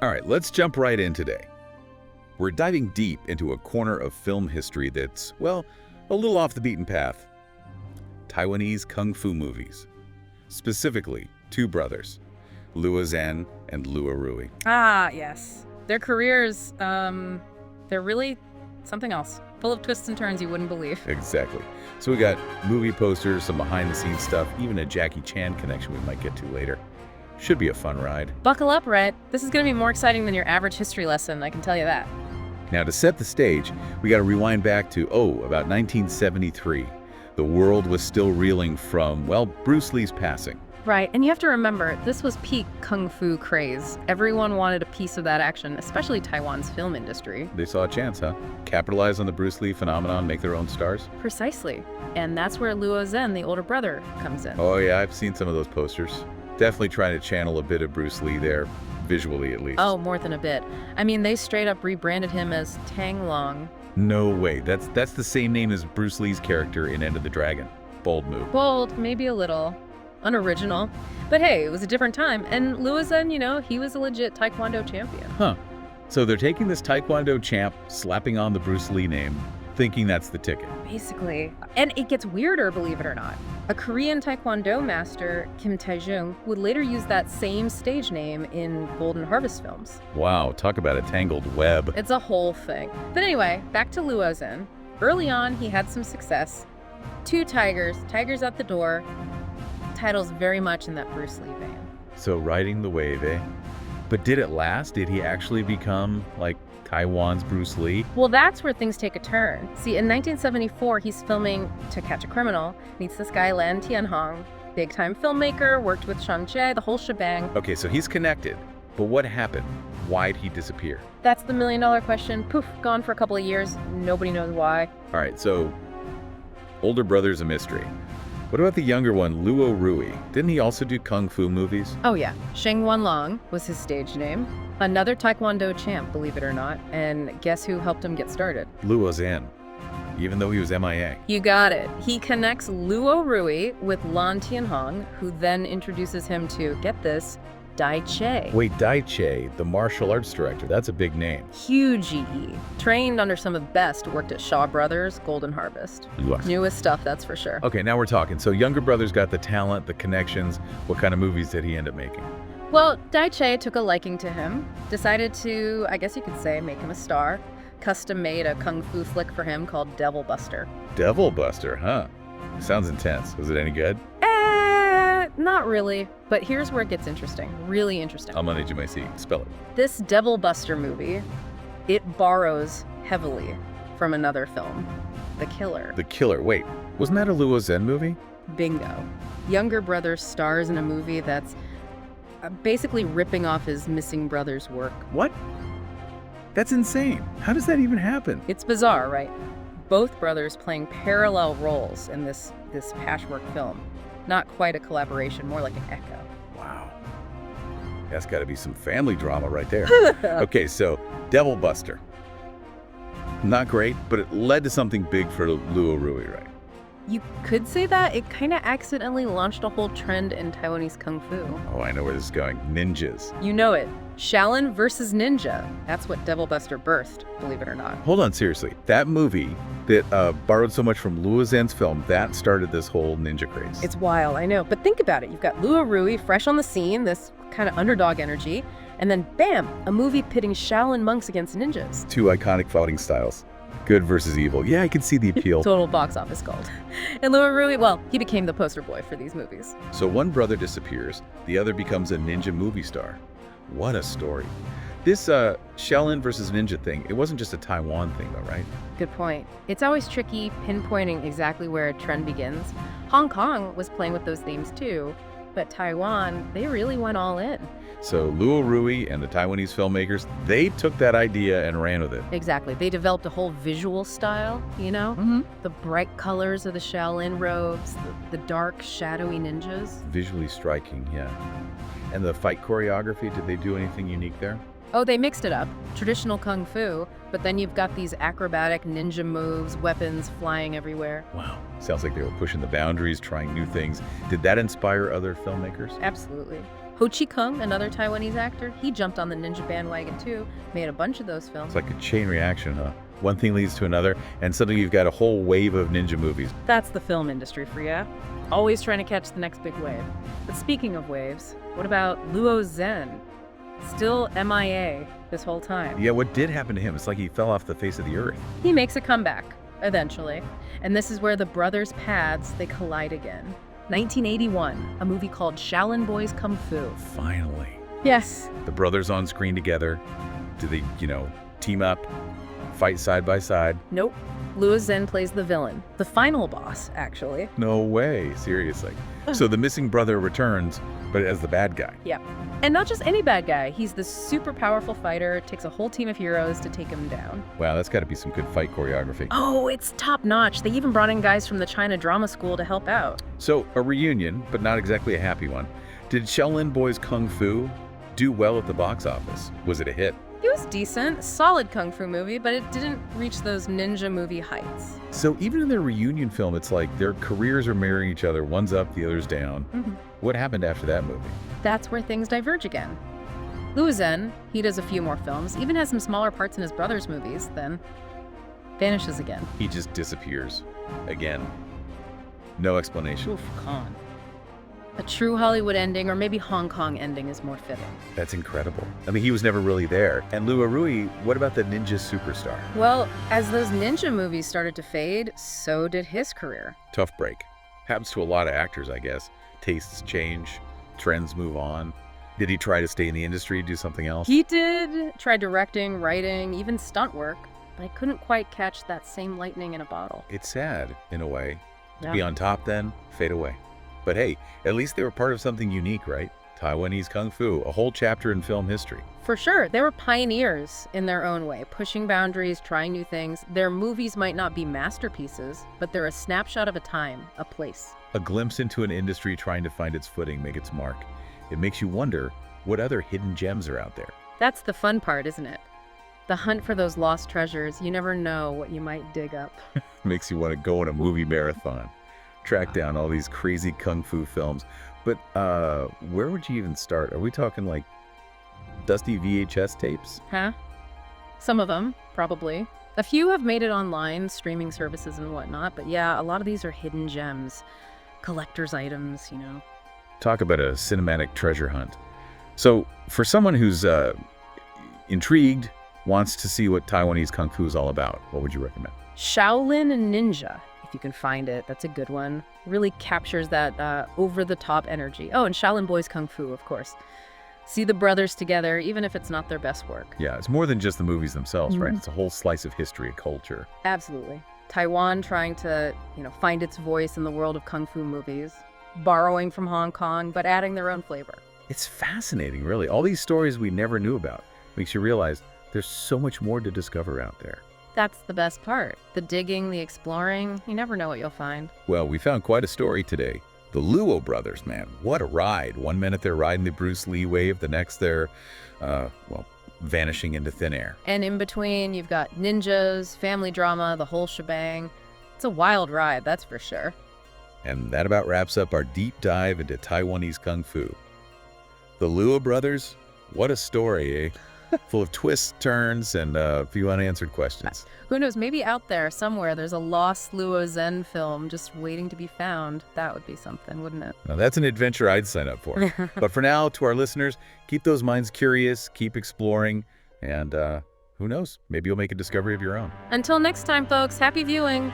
All right, let's jump right in today. We're diving deep into a corner of film history that's, well, a little off the beaten path. Taiwanese kung fu movies. Specifically, two brothers, Luo Zhen and Luo Rui. Ah, yes. Their careers, they're really something else. Full of twists and turns you wouldn't believe. Exactly. So we got movie posters, some behind-the-scenes stuff, even a Jackie Chan connection we might get to later. Should be a fun ride. Buckle up, Rhett. This is going to be more exciting than your average history lesson, I can tell you that. Now, to set the stage, we got to rewind back to, about 1973. The world was still reeling from, well, Bruce Lee's passing. Right, and you have to remember, this was peak kung fu craze. Everyone wanted a piece of that action, especially Taiwan's film industry. They saw a chance, huh? Capitalize on the Bruce Lee phenomenon, make their own stars? Precisely. And that's where Luo Zhen, the older brother, comes in. Oh yeah, I've seen some of those posters. Definitely trying to channel a bit of Bruce Lee there, visually at least. Oh, more than a bit. I mean, they straight up rebranded him as Tong Lung. No way. That's the same name as Bruce Lee's character in End of the Dragon. Bold move. Bold, maybe a little. Unoriginal. But hey, it was a different time. And Luo Zhen, he was a legit Taekwondo champion. Huh. So they're taking this Taekwondo champ, slapping on the Bruce Lee name, thinking that's the ticket. Basically. And it gets weirder, believe it or not. A Korean Taekwondo master, Kim Tae-jung, would later use that same stage name in Golden Harvest films. Wow, talk about a tangled web. It's a whole thing. But anyway, back to Luo Zhen. Early on, he had some success. Two tigers at the door. Titles very much in that Bruce Lee vein. So riding the wave, eh? But did it last? Did he actually become, like, Taiwan's Bruce Lee? Well, that's where things take a turn. See, in 1974, he's filming To Catch a Criminal, meets this guy, Lan Tianhong, big-time filmmaker, worked with Shang Chi, the whole shebang. Okay, so he's connected. But what happened? Why'd he disappear? That's the million-dollar question. Poof, gone for a couple of years. Nobody knows why. All right, so older brother's a mystery. What about the younger one, Luo Rui? Didn't he also do kung fu movies? Oh yeah, Sheng Wanlong was his stage name. Another Taekwondo champ, believe it or not. And guess who helped him get started? Luo Zhen, even though he was MIA. You got it. He connects Luo Rui with Lan Tianhong, who then introduces him to, get this, Dai Che. Wait, Dai Che, the martial arts director, that's a big name. Huge GE. Trained under some of the best, worked at Shaw Brothers, Golden Harvest. Yes. Newest stuff, that's for sure. Okay, now we're talking. So younger brother's got the talent, the connections. What kind of movies did he end up making? Well, Dai Che took a liking to him, decided to, I guess you could say, make him a star. Custom made a kung fu flick for him called Devil Buster. Devil Buster, huh? Sounds intense. Was it any good? Not really, but here's where it gets interesting. Really interesting. I'm gonna need you my seat. Spell it. This Devil Buster movie, it borrows heavily from another film, The Killer. The Killer. Wait, wasn't that a Luo Zhen movie? Bingo. Younger brother stars in a movie that's basically ripping off his missing brother's work. What? That's insane. How does that even happen? It's bizarre, right? Both brothers playing parallel roles in this patchwork film. Not quite a collaboration, more like an echo. Wow. That's got to be some family drama right there. Okay, so Devil Buster. Not great, but it led to something big for Luo Rui, right? You could say that. It kind of accidentally launched a whole trend in Taiwanese kung fu. Oh, I know where this is going. Ninjas. You know it. Shaolin versus ninja. That's what Devil Buster birthed, believe it or not. Hold on, seriously. That movie that borrowed so much from Luo Zhen's film, that started this whole ninja craze. It's wild, I know. But think about it. You've got Luo Rui fresh on the scene, this kind of underdog energy, and then bam, a movie pitting Shaolin monks against ninjas. Two iconic fighting styles. Good versus evil. Yeah, I can see the appeal. Total box office gold. And Luo Rui, well, he became the poster boy for these movies. So one brother disappears, the other becomes a ninja movie star. What a story. This Shaolin versus ninja thing, it wasn't just a Taiwan thing though, right? Good point. It's always tricky pinpointing exactly where a trend begins. Hong Kong was playing with those themes too, but Taiwan, they really went all in. So Luo Rui and the Taiwanese filmmakers, they took that idea and ran with it. Exactly. They developed a whole visual style, The bright colors of the Shaolin robes, the dark, shadowy ninjas. Visually striking, yeah. And the fight choreography, did they do anything unique there? Oh, they mixed it up. Traditional kung fu, but then you've got these acrobatic ninja moves, weapons flying everywhere. Wow. Sounds like they were pushing the boundaries, trying new things. Did that inspire other filmmakers? Absolutely. Ho Chi Kung, another Taiwanese actor, he jumped on the ninja bandwagon too, made a bunch of those films. It's like a chain reaction, huh? One thing leads to another, and suddenly you've got a whole wave of ninja movies. That's the film industry for you. Always trying to catch the next big wave. But speaking of waves, what about Luo Zhen? Still MIA this whole time. Yeah, what did happen to him? It's like he fell off the face of the earth. He makes a comeback, eventually. And this is where the brothers' paths, they collide again. 1981, a movie called Shaolin Boys Kung Fu. Finally. Yes. The brothers on screen together. Do they, team up, fight side by side? Nope. Luo Zhen plays the villain. The final boss, actually. No way, seriously. So the missing brother returns, but as the bad guy. Yep. And not just any bad guy. He's the super powerful fighter. It takes a whole team of heroes to take him down. Wow, that's got to be some good fight choreography. Oh, it's top notch. They even brought in guys from the China Drama School to help out. So, a reunion, but not exactly a happy one. Did Shaolin Boys Kung Fu do well at the box office? Was it a hit? It was decent, solid kung fu movie, but it didn't reach those ninja movie heights. So even in their reunion film, it's like their careers are mirroring each other. One's up, the other's down. What happened after that movie? That's where things diverge again. Luo Zhen, he does a few more films, even has some smaller parts in his brother's movies, then vanishes again. He just disappears. Again. No explanation. Oof, con. A true Hollywood ending, or maybe Hong Kong ending, is more fitting. That's incredible. I mean, he was never really there. And Luo Rui, what about the ninja superstar? Well, as those ninja movies started to fade, so did his career. Tough break. Happens to a lot of actors, I guess. Tastes change, trends move on. Did he try to stay in the industry, do something else? He did. Tried directing, writing, even stunt work, but I couldn't quite catch that same lightning in a bottle. It's sad, in a way. To Yeah. be on top then, fade away. But hey, at least they were part of something unique, right? Taiwanese Kung Fu, a whole chapter in film history. For sure, they were pioneers in their own way, pushing boundaries, trying new things. Their movies might not be masterpieces, but they're a snapshot of a time, a place. A glimpse into an industry trying to find its footing, make its mark. It makes you wonder what other hidden gems are out there. That's the fun part, isn't it? The hunt for those lost treasures. You never know what you might dig up. Makes you want to go on a movie marathon. Track down all these crazy Kung Fu films. But where would you even start? Are we talking like dusty VHS tapes? Huh? Some of them, probably. A few have made it online, streaming services and whatnot, but yeah, a lot of these are hidden gems. Collector's items, Talk about a cinematic treasure hunt. So, for someone who's intrigued, wants to see what Taiwanese Kung Fu is all about, what would you recommend? Shaolin Ninja, if you can find it, that's a good one. Really captures that over-the-top energy. Oh, and Shaolin Boys Kung Fu, of course. See the brothers together, even if it's not their best work. Yeah, it's more than just the movies themselves, right? It's a whole slice of history, culture. Absolutely. Taiwan trying to, find its voice in the world of Kung Fu movies. Borrowing from Hong Kong, but adding their own flavor. It's fascinating, really. All these stories we never knew about makes you realize there's so much more to discover out there. That's the best part. The digging, the exploring, you never know what you'll find. Well, we found quite a story today. The Luo brothers, man, what a ride. One minute they're riding the Bruce Lee wave, the next they're, vanishing into thin air. And in between, you've got ninjas, family drama, the whole shebang. It's a wild ride, that's for sure. And that about wraps up our deep dive into Taiwanese Kung Fu. The Luo brothers, what a story, eh? Full of twists, turns, and a few unanswered questions. Who knows, maybe out there somewhere there's a lost Luo Zhen film just waiting to be found. That would be something, wouldn't it? Now that's an adventure I'd sign up for. But for now, to our listeners, keep those minds curious, keep exploring, and who knows, maybe you'll make a discovery of your own. Until next time, folks, happy viewing!